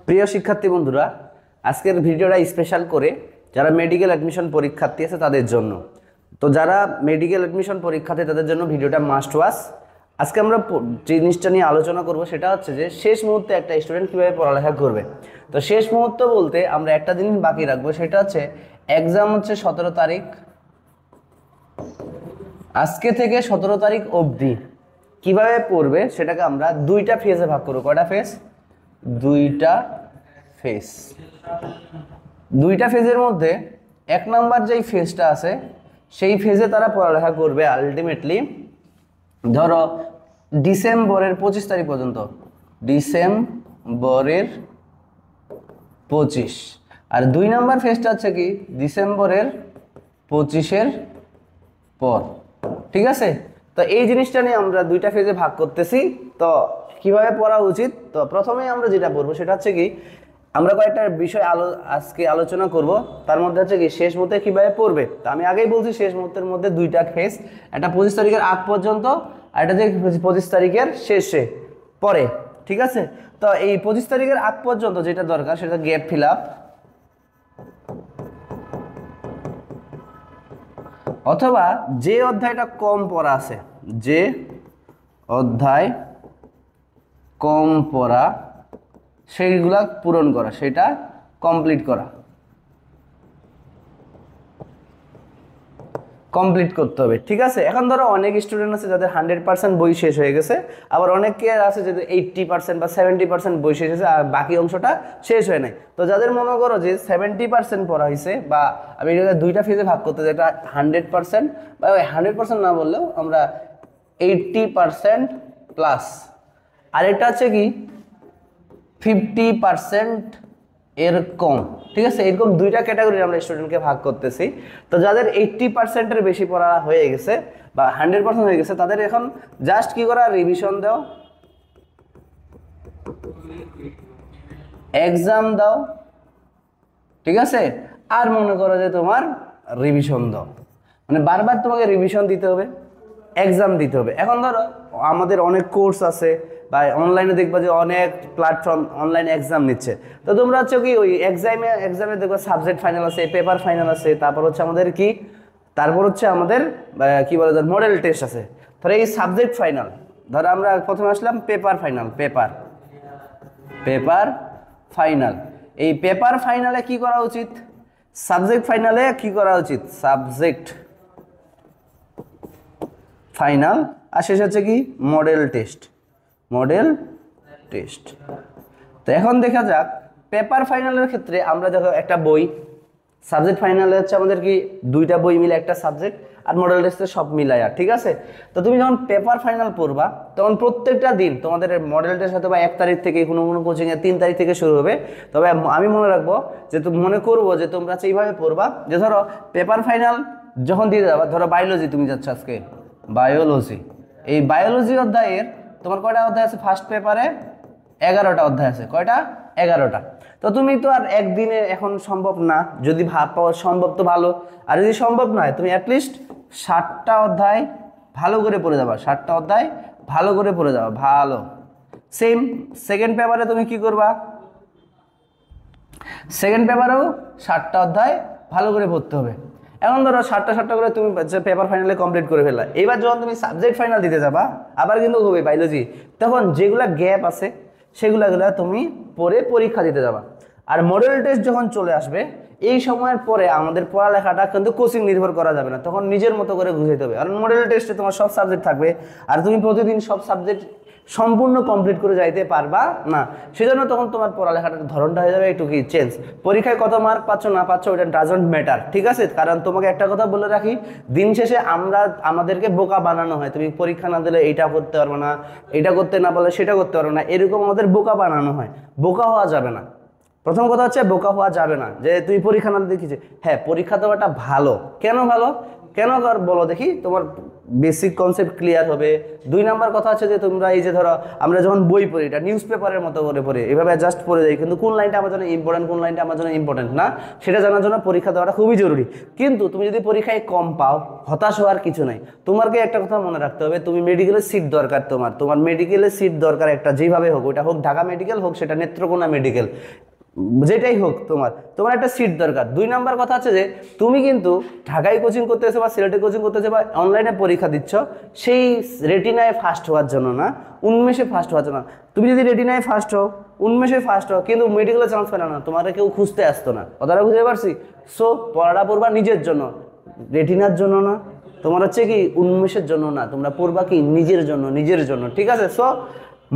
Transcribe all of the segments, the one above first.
প্রিয় শিক্ষার্থী বন্ধুরা, আজকের ভিডিওটা স্পেশাল করে যারা মেডিকেল অ্যাডমিশন পরীক্ষার্থী আছে তাদের জন্য। তো যারা মেডিকেল অ্যাডমিশন পরীক্ষার্থী তাদের জন্য ভিডিওটা মাস্ট ওয়াচ। আজকে আমরা যে জিনিসটা নিয়ে আলোচনা করব সেটা হচ্ছে যে শেষ মুহূর্তে একটা স্টুডেন্ট কীভাবে পড়ালেখা করবে। তো শেষ মুহূর্ত বলতে আমরা একটা জিনিস বাকি রাখবো, সেটা হচ্ছে এক্সাম হচ্ছে 17 তারিখ। আজকে থেকে 17 তারিখ অবধি কিভাবে পড়বে সেটাকে আমরা দুইটা ফেজে ভাগ করবো। কয়টা ফেজ? দুইটা ফেজ। দুইটা ফেজের মধ্যে এক নাম্বার যেই ফেজটা আছে সেই ফেজে তারা পড়ালেখা করবে আলটিমেটলি ধরো ডিসেম্বরের 25 তারিখ পর্যন্ত। ডিসেম্বরের 25। আর দুই নাম্বার ফেজটা হচ্ছে কি ডিসেম্বরের 25-এর পর। ঠিক আছে? তো এই জিনিসটা নিয়ে আমরা দুইটা ফেজে ভাগ করতেছি। তো কিভাবে পড়া উচিত? তো প্রথমেই আমরা যেটা পড়বো সেটা হচ্ছে কি আমরা কয়েকটা বিষয় আজকে আলোচনা করব। তার মধ্যে হচ্ছে কি শেষ মুহূর্তে কিভাবে পড়বে। তো আমি আগেই বলছি শেষ মুহূর্তের মধ্যে দুইটা ফেজ, একটা 25 তারিখের আগ পর্যন্ত আর একটা যে 25 তারিখের শেষে পরে। ঠিক আছে? তো এই 25 তারিখের আগ পর্যন্ত যেটা দরকার সেটা গ্যাপ ফিল আপ, অথবা যে অধ্যায়টা কম পড়া আছে, যে অধ্যায় কম পড়া সেইগুলা পূরণ করা, সেটা কমপ্লিট করতে হবে। ঠিক আছে? এখন ধরো অনেক স্টুডেন্ট আছে যাদের 100% বই শেষ হয়ে গেছে, আবার অনেকে আছে যাদের 80% বা 70% বই শেষ হয়েছে আর বাকি অংশটা শেষ হয় নাই। তো যাদের মনে করো যে 70% পড়া হয়েছে, বা আমি এটা দুইটা ফেজে ভাগ করতে চাই, এটা 100% বা 100% না বললেও আমরা 80% প্লাস, আর এটা হচ্ছে কি 50% এর কম। ঠিক আছে? এরকম দুইটা ক্যাটাগরি আমরা স্টুডেন্টকে ভাগ করতেছি। তো যাদের 80%-এর বেশি পড়া হয়ে গেছে বা 100% হয়ে গেছে তাদের এখন জাস্ট কি করা, রিভিশন দাও, এক্সাম দাও। ঠিক আছে? আর মনে করো যে তোমার রিভিশন দাও, মানে বারবার তোমাকে রিভিশন দিতে হবে, এক্সাম দিতে হবে। এখন ধরো আমাদের অনেক কোর্স আছে বা অনলাইনে দেখবা যে অনেক প্ল্যাটফর্ম অনলাইন এক্সাম নিচ্ছে। তো তোমরা হচ্ছে কি ওই এক্সামে দেখবা সাবজেক্ট ফাইনাল আছে, পেপার ফাইনাল আছে, তারপর হচ্ছে আমাদের কি বলে মডেল টেস্ট আছে। ধরো এই সাবজেক্ট ফাইনাল, ধরো আমরা প্রথমে আসলাম পেপার ফাইনাল। এই পেপার ফাইনালে কি করা উচিত? সাবজেক্ট ফাইনালে কি করা উচিত? Subject final. আর শেষ হচ্ছে কি মডেল টেস্ট। তো এখন দেখা যাক পেপার ফাইনালের ক্ষেত্রে আমরা দেখো একটা বই, সাবজেক্ট ফাইনালে হচ্ছে আমাদের কি দুইটা বই মিলে একটা সাবজেক্ট, আর মডেল টেস্টে সব মিলায়া। ঠিক আছে? তো তুমি যখন পেপার ফাইনাল পড়বা তখন প্রত্যেকটা দিন তোমাদের মডেল টেস্ট হয়তো বা 1 তারিখ থেকে, কোনো কোচিংয়ে 3 তারিখ থেকে শুরু হবে। তবে আমি মনে রাখবো যে মনে করবো যে তোমরা এইভাবে পড়বা যে ধরো পেপার ফাইনাল যখন দিয়ে যাবা, ধরো বায়োলজি তুমি যাচ্ছ আজকে, বায়োলজি, এই বায়োলজি অধ্যায়ের তোমার কয়টা অধ্যায় আছে? ফার্স্ট পেপারে 11টা অধ্যায় আছে। কয়টা? 11টা। তো তুমি তো আর একদিনে এখন সম্ভব না, যদি পাওয়া সম্ভব তো ভালো, আর যদি সম্ভব নয় তুমি অ্যাটলিস্ট 60টা অধ্যায় ভালো করে পড়ে যাবা। ভালো। সেম সেকেন্ড পেপারে তুমি কি করবা? সেকেন্ড পেপারেও 60টা অধ্যায় ভালো করে পড়তে হবে। এখন ধরো 60টা করে তুমি পেপার ফাইনালে কমপ্লিট করে ফেললা। এবার যখন তুমি সাবজেক্ট ফাইনাল দিতে যাবা, আবার কিন্তু হবে বায়োলজি, তখন যেগুলা গ্যাপ আছে সেগুলা তুমি পড়ে পরীক্ষা দিতে যাবা। আর মডেল টেস্ট যখন চলে আসবে, এই সময়ের পরে আমাদের পড়ালেখাটা কিন্তু কোচিং নির্ভর করা যাবে না, তখন নিজের মতো করে বুঝাইতে হবে। কারণ মডেল টেস্টে তোমার সব সাবজেক্ট থাকবে, আর তুমি প্রতিদিন সব সাবজেক্ট সম্পূর্ণ কমপ্লিট করে যাইতে পারবা না। সেজন্য তখন তোমার পড়ালেখাটার ধরনটা হয়ে যাবে একটু কি চেঞ্জ। পরীক্ষায় কত মার্ক পাচ্ছ না পাচ্ছ ওটা ডাজন্ট ম্যাটার। ঠিক আছে? কারণ তোমাকে একটা কথা বলে রাখি, দিন শেষে আমাদেরকে বোকা বানানো হয়। তুমি পরীক্ষা না দিলে এইটা করতে পারবে না, এটা করতে না পারলে সেটা করতে পারবে না, এরকম আমাদের বোকা বানানো হয়। বোকা হওয়া যাবে না। প্রথম কথা হচ্ছে বোকা হওয়া যাবে না যে তুই পরীক্ষা না দিতে। হ্যাঁ, পরীক্ষা দেওয়াটা ভালো। কেন ভালো? কেন বলো দেখি, তোমার বেসিক কনসেপ্ট ক্লিয়ার হবে। 2 নাম্বার কথা হচ্ছে যে তোমরা এই যে ধরো আমরা যখন বই পড়ি, এটা নিউজ পেপারের মতো করে পড়ি, এভাবে জাস্ট পড়ে যাই, কিন্তু কোন লাইনটা আমার জন্য ইম্পর্টেন্ট, কোন লাইনটা আমার জন্য ইম্পর্টেন্ট না, সেটা জানার জন্য পরীক্ষা দেওয়াটা খুবই জরুরি। কিন্তু তুমি যদি পরীক্ষায় কম পাও, হতাশ হওয়ার কিছু নাই। তোমাকে একটা কথা মনে রাখতে হবে, তুমি মেডিকেলের সিট দরকার, তোমার মেডিকেলের সিট দরকার একটা, যেভাবে হোক, ওটা হোক ঢাকা মেডিকেল, হোক সেটা নেত্রকোনা মেডিকেল, যেটাই হোক, তোমার একটা সিট দরকার। 2 নাম্বার কথা আছে যে তুমি কিন্তু ঢাকায় কোচিং করতেছো বা সিলেটে কোচিং করতেছো বা অনলাইনে পরীক্ষা দিচ্ছ, সেই রেটিনায় ফার্স্ট হওয়ার জন্য না, উন্মেষে ফার্স্ট হওয়ার জন্য। তুমি যদি রেটিনায় ফার্স্ট হও, উন্মেষে ফার্স্ট হও, কিন্তু মেডিকেলে চান্স পেলে না, তোমাকে কেউ খুঁজতে আসতো না। কথাটা বুঝতে পারছি? সো পড়াটা পড়বা নিজের জন্য, রেটিনার জন্য না, তোমার হচ্ছে কি উন্মেষের জন্য না, তোমরা পড়বা কি নিজের জন্য, ঠিক আছে? সো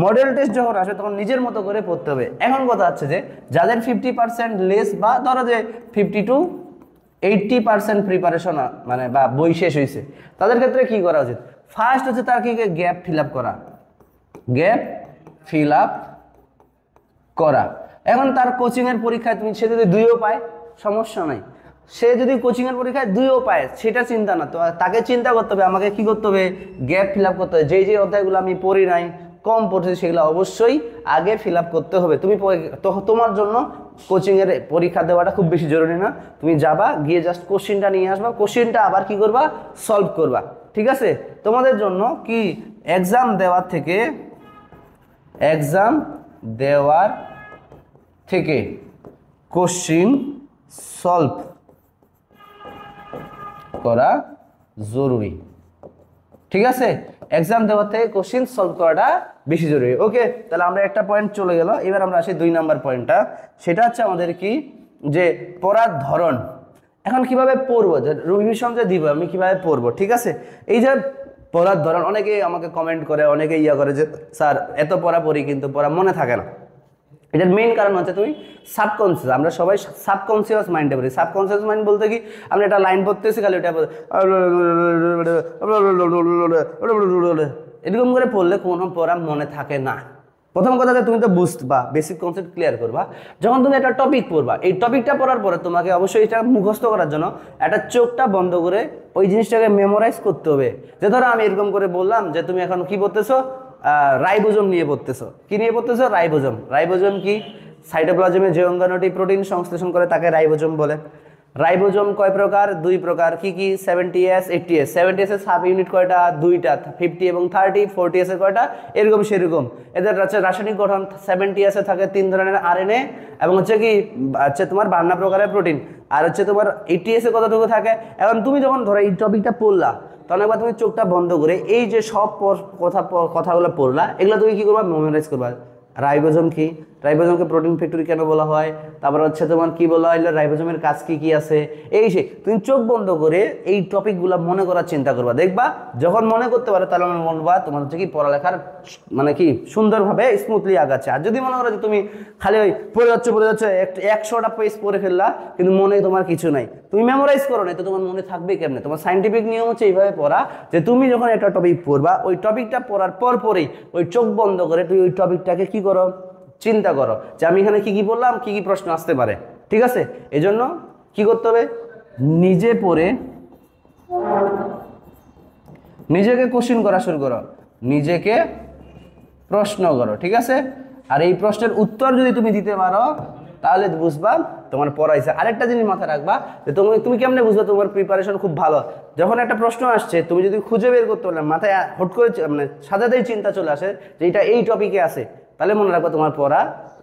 মডেল টেস্ট যখন আসে তখন নিজের মতো করে পড়তে হবে। এখন কথা হচ্ছে যে যাদের 50% লেস, বা ধরো যে 50 to 80% প্রিপারেশন মানে বা বই শেষ হয়েছে, তাদের ক্ষেত্রে কি করা উচিত? ফার্স্ট হচ্ছে তার কি গ্যাপ ফিল আপ করা, গ্যাপ ফিল আপ করা। এখন তার কোচিংয়ের পরীক্ষায় তুমি, সে যদি 2ও পায় সমস্যা নাই, সে যদি কোচিংয়ের পরীক্ষায় 2ও পায় সেটা চিন্তা না, তো তাকে চিন্তা করতে হবে আমাকে কি করতে হবে, গ্যাপ ফিল আপ করতে হবে। যেই অধ্যায়গুলো আমি পড়ি নাই, কম পড়ছি, সেগুলো অবশ্যই আগে ফিল আপ করতে হবে। তুমি তোমার জন্য কোচিংয়ের পরীক্ষা দেওয়াটা খুব বেশি জরুরি না, তুমি যাবা, গিয়ে জাস্ট কোশ্চিনটা নিয়ে আসবা, কোশ্চিনটা আবার কি করবা, সলভ করবা, ঠিক আছে? তোমাদের জন্য কি এক্সাম দেওয়ার থেকে কোশ্চিন সলভ করা জরুরি, ঠিক আছে? এক্সাম দেওয়ার থেকে কোশ্চিন সলভ করাটা বেশি জরুরি। ওকে, তাহলে আমরা একটা পয়েন্ট চলে গেল, এবার আমরা আসি 2 নাম্বার পয়েন্টটা। সেটা হচ্ছে আমাদের কি, যে পড়ার ধরন। এখন কিভাবে পড়বো, যে রিভিশন যে দিব আমি কিভাবে পড়বো, ঠিক আছে? এই যে পড়ার ধরন, অনেকেই আমাকে কমেন্ট করে, অনেকে করে যে স্যার এত পড়া পড়ি কিন্তু পড়া মনে থাকে না। এটার মেইন কারণ হচ্ছে তুমি সাবকনসিয়াস, আমরা সবাই সাবকনসিয়াস মাইন্ডে পড়ি। সাবকনসিয়াস মাইন্ড বলতে কি, আমরা একটা লাইন পড়তেছি, খালি ওটা এরকম করে পড়লে কোনো পড়া মনে থাকে না। প্রথম কথা, তুমি তো বুঝবা, বেসিক কনসেপ্ট ক্লিয়ার করবা। যখন তুমি একটা টপিক পড়বা, এই টপিকটা পড়ার পরে তোমাকে অবশ্যই এটা মুখস্থ করার জন্য একটা চোখটা বন্ধ করে ওই জিনিসটাকে মেমোরাইজ করতে হবে। যে ধরো আমি এরকম করে বললাম যে তুমি এখন কি পড়তেছো, রাইবোজোম নিয়ে পড়তেছো। কি নিয়ে পড়তেছো? রাইবোজোম। রাইবোজোম কি? সাইটোপ্লাজমে যে অঙ্গাণুটি প্রোটিন সংশ্লেষণ করে তাকে রাইবোজোম বলে। রাইবোজোম কয় প্রকার? 2 প্রকার। কি কি? 70S 80S। 70S এর সাব ইউনিট কয়টা? 2টা, 50 এবং 30। 40S এর কয়টা? এরকম সেরকম। এদের হচ্ছে রাসায়নিক গঠন, 70S এ থাকে 3 ধরনের RNA এবং হচ্ছে কি হচ্ছে তোমার 52 প্রকারের প্রোটিন। আর হচ্ছে তোমার 80S এ কতটুকু থাকে? এখন তুমি যখন ধরো এই টপিকটা পড়লা, তখন একবার তুমি চোখটা বন্ধ করে এই যে সব কথাগুলো পড়লা, এগুলো তুমি কি করবা? মেমোরাইজ করবা। রাইবোজোম কি? রাইবোজোমকে প্রোটিন ফ্যাক্টরি কেন বলা হয়? তারপর হচ্ছে তোমার কি বলা হয়, রাইবোজোমের কাজ কি কি আছে, এই সে তুমি চোখ বন্ধ করে এই টপিকগুলো মনে করার চিন্তা করবা। দেখবা যখন মনে করতে পারো, তাহলে বলবা তোমার হচ্ছে কি পড়ালেখার মানে কি সুন্দরভাবে স্মুথলি আগাচ্ছে। আর যদি মনে করো যে তুমি খালি ওই পড়ে যাচ্ছে 100টা পেজ পড়ে ফেললা, কিন্তু মনে তোমার কিছু নাই, তুমি মেমোরাইজ করো না, তো তোমার মনে থাকবে কেমনে? তোমার সাইন্টিফিক নিয়ম হচ্ছে এইভাবে পড়া, যে তুমি যখন একটা টপিক পড়বা, ওই টপিকটা পড়ার পরেই ওই চোখ বন্ধ করে তুই ওই টপিকটাকে কি করো, চিন্তা করো যে আমি এখানে কি কি বললাম, কি কি প্রশ্ন আসতে পারে, ঠিক আছে? এজন্য কি করতে হবে? নিজে পড়ে নিজেকে কোশ্চেন করা শুরু করো, নিজেকে প্রশ্ন করো, ঠিক আছে? আর এই প্রশ্নের উত্তর যদি তুমি দিতে পারো, তাহলে বুঝবা তোমার পড়াইছে। আরেকটা জিনিস মাথায় রাখবা, যে তুমি কেমনে বুঝবা তোমার প্রিপারেশন খুব ভালো? যখন একটা প্রশ্ন আসছে, তুমি যদি খুঁজে বের করতে পারলে, মাথায় হট করে মানে সাজাতেই চিন্তা চলে আসে যে এটা এই টপিকে আছে, তাহলে মনে রাখবা তোমার পড়া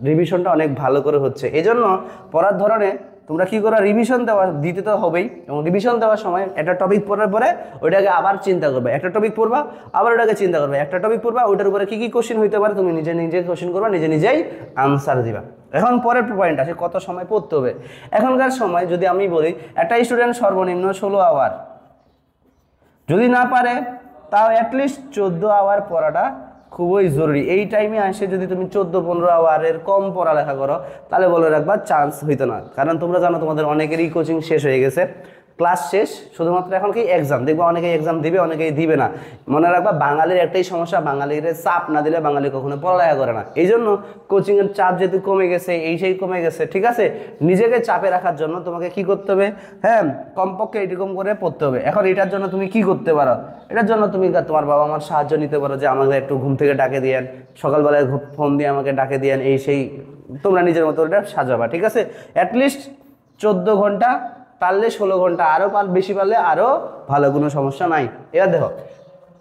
রিভিশনটা অনেক ভালো করে হচ্ছে। এই জন্য পড়ার ধরনে তোমরা কি করো, রিভিশন দিতে তো হবেই, এবং রিভিশন দেওয়ার সময় একটা টপিক পড়ার পরে ওইটাকে আবার চিন্তা করবে। একটা টপিক পড়বা, আবার ওটাকে চিন্তা করবে। একটা টপিক পড়বা, ওইটার উপরে কি কি কোশ্চেন হইতে পারে তুমি নিজে কোশ্চেন করবা, নিজেই আনসার দিবা। এখন পরের পয়েন্ট আসে, কত সময় পড়তে হবে। এখনকার সময় যদি আমি বলি, একটা স্টুডেন্ট সর্বনিম্ন 16 আওয়ার, যদি না পারে তাও অ্যাটলিস্ট 14 আওয়ার পড়াটা খুবই জরুরি। এই টাইমে আসে যদি তুমি 14-15 আওয়ারের কম পড়ালেখা করো, তাহলে বলে রাখবা চান্স হইতো না। কারণ তোমরা জানো তোমাদের অনেকেরই কোচিং শেষ হয়ে গেছে, ক্লাস শেষ, শুধুমাত্র এখন কি এক্সাম। দেখবো অনেকেই এক্সাম দিবে, অনেকেই দিবে না। মনে রাখবা বাঙালির একটাই সমস্যা, বাঙালির চাপ না দিলে বাঙালি কখনো পড়ালেখা করে না। এই জন্য কোচিংয়ের চাপ যেহেতু কমে গেছে, এই সেই কমে গেছে, ঠিক আছে, নিজেকে চাপে রাখার জন্য তোমাকে কি করতে হবে, হ্যাঁ কমপক্ষে এরকম করে পড়তে হবে। এখন এটার জন্য তুমি কি করতে পারো, এটার জন্য তুমি তোমার বাবা মার সাহায্য নিতে পারো, যে আমাকে একটু ঘুম থেকে ডাকে দিয়েন, সকালবেলায় ফোন দিয়ে আমাকে ডাকে দিয়েন, এই সেই তোমরা নিজের মতো এটা সাজাবা, ঠিক আছে। অ্যাটলিস্ট 14 ঘন্টা, পারলে 16 ঘন্টা, আরও বেশি পারলে আরও ভালো, কোনো সমস্যা নাই। এবার দেখো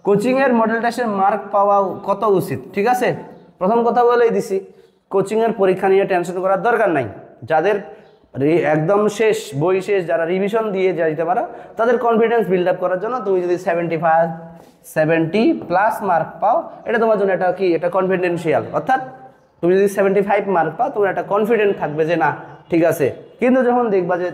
কোচিংয়ের মডেল টেস্টের মার্ক পাওয়া কত উচিত, ঠিক আছে। প্রথম কথা বলেই দিছি, কোচিংয়ের পরীক্ষা নিয়ে টেনশন করার দরকার নাই। যাদের একদম শেষ, বই শেষ, যারা রিভিশন দিয়ে যাইতে পারো, তাদের কনফিডেন্স বিল্ড আপ করার জন্য তুমি যদি 70+ মার্ক পাও, এটা তোমার জন্য এটা কি, এটা কনফিডেন্সিয়াল, অর্থাৎ তুমি যদি 75 মার্ক পাও, তোমার একটা কনফিডেন্ট থাকবে যে না ঠিক আছে। কিন্তু যখন দেখবা যে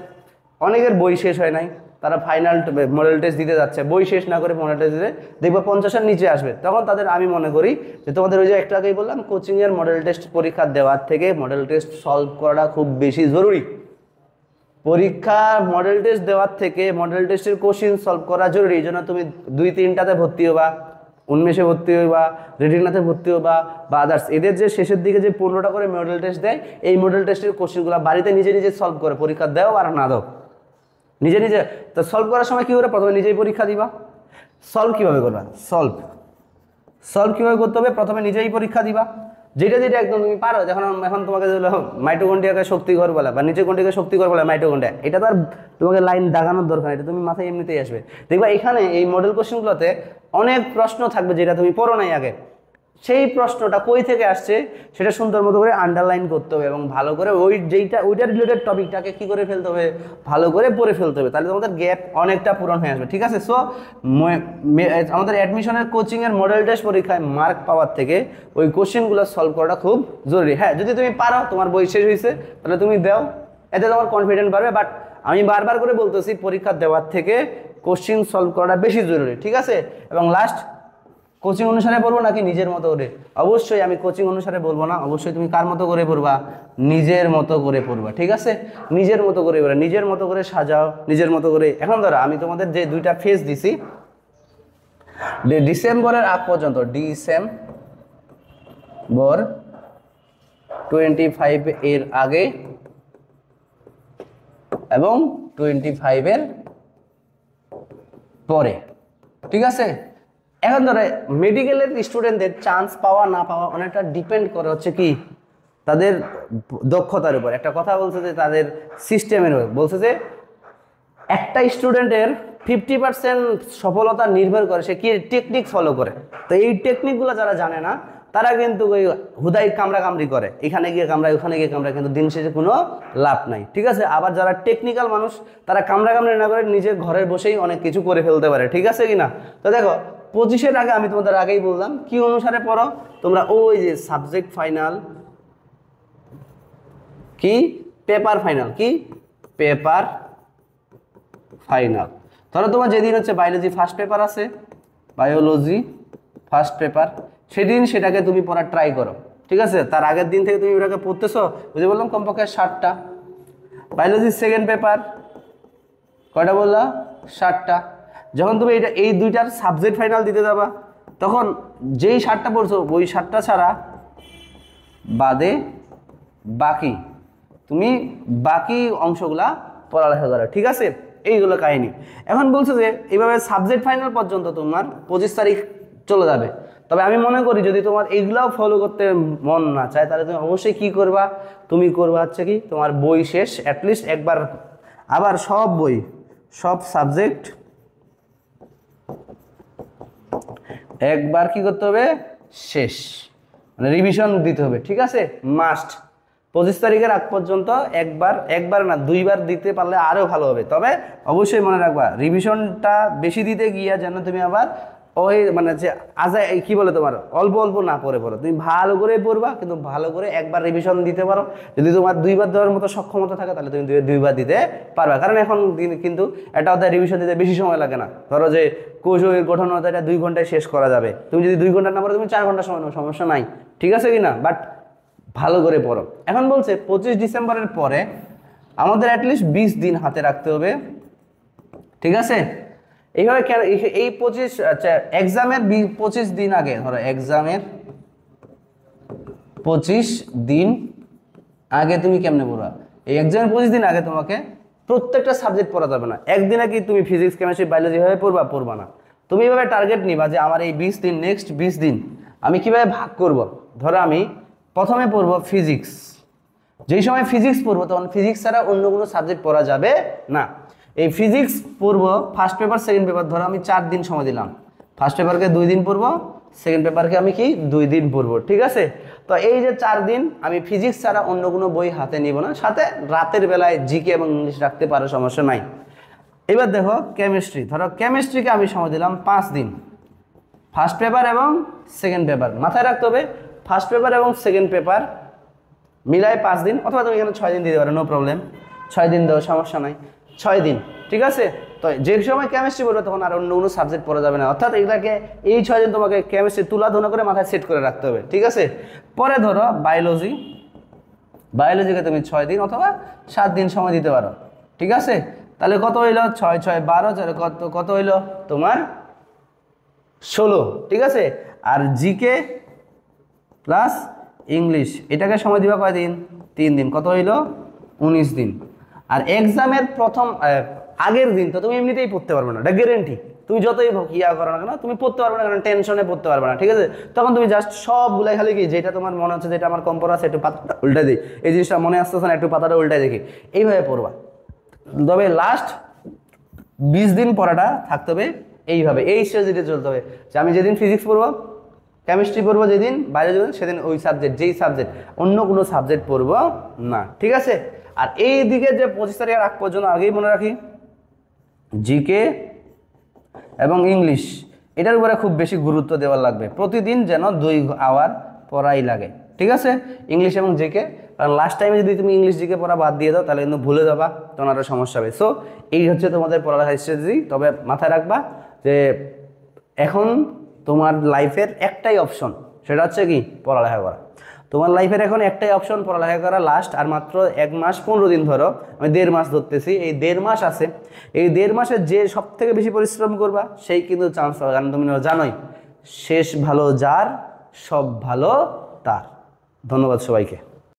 অনেকের বই শেষ হয় নাই, তারা ফাইনাল মডেল টেস্ট দিতে যাচ্ছে, বই শেষ না করে মডেল টেস্ট দিতে দেখবা 50-এর নিচে আসবে, তখন তাদের আমি মনে করি যে তোমাদের ওই যে একটু আগেই বললাম, কোচিংয়ের মডেল টেস্ট পরীক্ষা দেওয়ার থেকে মডেল টেস্ট সলভ করাটা খুব বেশি জরুরি। পরীক্ষা মডেল টেস্ট দেওয়ার থেকে মডেল টেস্টের কোশ্চিন সলভ করা জরুরি। এই জন্য তুমি 2-3টাতে ভর্তি হবা, উন্মেষে ভর্তি হবা, রেটিনাতে ভর্তি হবা বা আদার্স, এদের যে শেষের দিকে যে 15টা করে মডেল টেস্ট দেয়, এই মডেল টেস্টের কোশ্চিনগুলো বাড়িতে নিজে নিজে সলভ করে পরীক্ষা দাও আর না দাও, নিজে নিজে তো সলভ করার সময় কী করে, প্রথমে নিজেই পরীক্ষা দিবা। সলভ কীভাবে করবা, সলভ কীভাবে করতে হবে, প্রথমে নিজেই পরীক্ষা দিবা, যেটা যেটা একদম তুমি পারো। এখন তোমাকে মাইটোকন্ড্রিয়াকে শক্তিঘর বলা বা নিচে কন্ডিকে শক্তিঘর বলা মাইটোকন্ড্রিয়া, এটা তো আর তোমাকে লাইন দাগানোর দরকার, এটা তুমি মাথায় এমনিতেই আসবে। দেখবা এখানে এই মডেল কোশ্চেনগুলোতে অনেক প্রশ্ন থাকবে যেটা তুমি পড়ো নাই আগে, সেই প্রশ্নটা কই থেকে আসছে সেটা সুন্দর মতো করে আন্ডারলাইন করতে হবে এবং ভালো করে ওইটার রিলেটেড টপিকটাকে কি করে ফেলতে হবে, ভালো করে পড়ে ফেলতে হবে, তাহলে তোমাদের গ্যাপ অনেকটা পূরণ হয়ে আসবে, ঠিক আছে। সো আমাদের অ্যাডমিশনের কোচিংয়ের মডেল টেস্ট পরীক্ষায় মার্ক পাওয়ার থেকে ওই কোশ্চেনগুলো সলভ করাটা খুব জরুরি। হ্যাঁ, যদি তুমি পারো, তোমার বই শেষ হয়েছে, তাহলে তুমি দাও, এতে তোমার কনফিডেন্ট বাড়বে। বাট আমি বারবার করে বলতেছি, পরীক্ষা দেওয়ার থেকে কোশ্চেন সলভ করাটা বেশি জরুরি, ঠিক আছে। এবং লাস্ট, কোচিং অনুসারে পড়বো নাকি নিজের মতো করে? অবশ্যই আমি কোচিং অনুসারে বলবো না, অবশ্যই তুমি কার মতো করে পড়বা, নিজের মতো করে পড়বা, ঠিক আছে। নিজের মতো করে পড়া, নিজের মতো করে সাজাও, নিজের মতো করে। এখন ধরো আমি তোমাদের যে 2টা ফেজ দিছি, ডিসেম্বরের আগ পর্যন্ত, ডিসেম্বর 25 এর আগে এবং 25 এর পরে, ঠিক আছে। এখন ধরো মেডিকেলের স্টুডেন্টদের চান্স পাওয়া না পাওয়া অনেকটা ডিপেন্ড করে হচ্ছে কি, তাদের দক্ষতার উপর। একটা কথা বলছে যে তাদের সিস্টেমের উপর, বলছে যে একটা স্টুডেন্টের 50% সফলতা নির্ভর করে সে কি টেকনিক ফলো করে। তো এই টেকনিকগুলো যারা জানে না, তারা কিন্তু ওই হুদাই কামড়াকামড়ি করে, এখানে গিয়ে কামড়ায়, ওখানে গিয়ে কামড়ায়, কিন্তু দিন শেষে কোনো লাভ নাই, ঠিক আছে। আবার যারা টেকনিক্যাল মানুষ, তারা কামড়াকামড়ি না করে নিজে ঘরে বসেই অনেক কিছু করে ফেলতে পারে, ঠিক আছে কিনা। তো দেখো 25-এর আগে আমি তোমাদের আগেই বললাম কি অনুসারে পড়ো তোমরা, ওই যে সাবজেক্ট ফাইনাল, কি পেপার ফাইনাল, কি পেপার ফাইনাল। ধরো তোমার যেদিন হচ্ছে বায়োলজি ফার্স্ট পেপার আছে, বায়োলজি ফার্স্ট পেপার, সেদিন সেটাকে তুমি পড়ার ট্রাই করো, ঠিক আছে। তার আগের দিন থেকে তুমি ওটাকে পড়তেছো, বুঝে বললাম কমপক্ষে 60টা। বায়োলজির সেকেন্ড পেপার কয়টা বললা, 60টা। যখন তুমি এই 2টার সাবজেক্ট ফাইনাল দিতে যাবা, তখন যেই 60টা পড়ছো, ওই 60টা ছাড়া বাদে বাকি তুমি বাকি অংশগুলা পড়ালেখা করো, ঠিক আছে। এইগুলো কাহিনী। এখন বলছো যে এইভাবে সাবজেক্ট ফাইনাল পর্যন্ত তোমার 25 তারিখ চলে যাবে। তবে আমি মনে করি যদি তোমার এইগুলাও ফলো করতে মন না চায়, তাহলে তুমি অবশ্যই কি করবা, তুমি করবা হচ্ছে কি, তোমার বই শেষ অ্যাটলিস্ট একবার, আবার সব বই, সব সাবজেক্ট একবার কি করতে হবে, শেষ, মানে রিভিশন দিতে হবে, ঠিক আছে। মাস্ট 25 তারিখের আগ পর্যন্ত একবার না 2বার দিতে পারলে আরও ভালো হবে। তবে অবশ্যই মনে রাখবা, রিভিশনটা বেশি দিতে গিয়া যেন তুমি আবার ওই মানে যে কি বলে তোমার অল্প অল্প না পড়ে পড়ো, তুমি ভালো করে পড়বা, কিন্তু ভালো করে একবার রিভিশন দিতে পারো। যদি তোমার 2বার দেওয়ার মতো সক্ষমতা থাকে, তাহলে তুমি 2বার দিতে পারবা। কারণ এখন কিন্তু একটা অধ্যায় রিভিশন দিতে বেশি সময় লাগে না। ধরো যে কোষের গঠন অধ্যায়টা 2 ঘন্টায় শেষ করা যাবে, তুমি যদি 2 ঘন্টা না পড়ো, তুমি 4 ঘন্টা সময় নাও, সমস্যা নাই, ঠিক আছে কি না। বাট ভালো করে পড়ো। এখন বলছে 25 ডিসেম্বরের পরে আমাদের অ্যাটলিস্ট 20 দিন হাতে রাখতে হবে ঠিক আছে? এইভাবে এই 25 আচ্ছা এক্সামের 25 দিন আগে, ধরো এক্সামের 25 দিন আগে তুমি কেমনে পড়বা, এই এক্সামের 25 দিন আগে তোমাকে প্রত্যেকটা সাবজেক্ট পড়া যাবে না। একদিনে কি তুমি ফিজিক্স কেমিস্ট্রি বায়োলজি ভাবে পড়বা না। তুমি এভাবে টার্গেট নিবা যে আমার এই 20 দিন, নেক্সট 20 দিন আমি কিভাবে ভাগ করব। ধরো আমি প্রথমে পড়বো ফিজিক্স, যেই সময় ফিজিক্স পড়বো তখন ফিজিক্স ছাড়া অন্য কোনো সাবজেক্ট পড়া যাবে না। এই ফিজিক্স পড়বো ফার্স্ট পেপার সেকেন্ড পেপার, ধরো আমি 4 দিন সময় দিলাম, ফার্স্ট পেপারকে 2 দিন পড়বো, সেকেন্ড পেপারকে আমি কি 2 দিন পড়বো। ঠিক আছে? তো এই যে 4 দিন আমি ফিজিক্স ছাড়া অন্য কোনো বই হাতে নিব না, সাথে রাতের বেলায় জিকে এবং ইংলিশ রাখতে পারো, সমস্যা নাই। এবার দেখো কেমিস্ট্রি, ধরো কেমিস্ট্রিকে আমি সময় দিলাম 5 দিন, ফার্স্ট পেপার এবং সেকেন্ড পেপার মাথায় রাখতে হবে, ফার্স্ট পেপার এবং সেকেন্ড পেপার মিলায় 5 দিন, অথবা তুমি এখানে 6 দিন দিতে পারো, নো প্রবলেম, 6 দিন দাও, সমস্যা নাই, 6 দিন। ঠিক আছে? তো যে সময় কেমিস্ট্রি পড়বে তখন আর অন্য কোনো সাবজেক্ট পড়া যাবে না, অর্থাৎ এটাকে এই 6 দিন তোমাকে কেমিস্ট্রি তুলাধনা করে মাথায় সেট করে রাখতে হবে। ঠিক আছে? পরে ধরো বায়োলজি, বায়োলজিকে তুমি 6 দিন অথবা 7 দিন সময় দিতে পারো। ঠিক আছে? তাহলে কত হইলো, 6 6 12, কত হইলো তোমার 16। ঠিক আছে? আর জিকে প্লাস ইংলিশ এটাকে সময় দিবা কয়দিন, 3 দিন, কত হইলো 19 দিন। আর এক্সামের প্রথম আগের দিন তো তুমি এমনিতেই পড়তে পারবে না, এটা গ্যারেন্টি। তুমি যতই ইয়া করো না কেন তুমি পড়তে পারবে না, কারণ টেনশনে পড়তে পারবে না। ঠিক আছে? তখন তুমি জাস্ট সবগুলাই খালি কি যেটা তোমার মনে হচ্ছে যেটা আমার কম পড়া আছে একটু পাতাটা উল্টাই দিই, এই জিনিসটা মনে আসতেছে না একটু পাতাটা উল্টাই দেখি, এইভাবে পড়বা। তবে লাস্ট 20 দিন পড়াটা থাকতে হবে এইভাবে, এই স্ট্র্যাটেজিতে চলতে হবে যে আমি যেদিন ফিজিক্স পড়বো, কেমিস্ট্রি পড়বো, যেদিন বায়োলজি পড়বো সেদিন ওই সাবজেক্ট, যেই সাবজেক্ট, অন্য কোনো সাবজেক্ট পড়বো না। ঠিক আছে? আর এই দিকে যে 25 তারিখের আগ পর্যন্ত আগেই মনে রাখি জিকে এবং ইংলিশ এটার উপরে খুব বেশি গুরুত্ব দেওয়া লাগবে, প্রতিদিন যেন 2 আওয়ার পড়াই লাগে। ঠিক আছে? ইংলিশ এবং জিকে, কারণ লাস্ট টাইমে যদি তুমি ইংলিশ জিকে পড়া বাদ দিয়ে দাও তাহলে কিন্তু ভুলে যাবা, তখন আরও সমস্যা হবে। সো এই হচ্ছে তোমাদের পড়ালেখার স্ট্র্যাটেজি। তবে মাথায় রাখবা যে এখন তোমার লাইফের একটাই অপশন, সেটা হচ্ছে কি পড়ালেখা করা। তোমার লাইফের এখন একটাই অপশন পড়ালেখা করা, লাস্ট আর মাত্র 1 মাস 15 দিন, ধরো আমি 1.5 মাস ধরতেছি, এই 1.5 মাস আছে, এই 1.5 মাসে যে সব থেকে বেশি পরিশ্রম করবা সেই কিন্তু চান্স পাবে, কারণ তুমি জানোই শেষ ভালো যার, সব ভালো তার। ধন্যবাদ সবাইকে।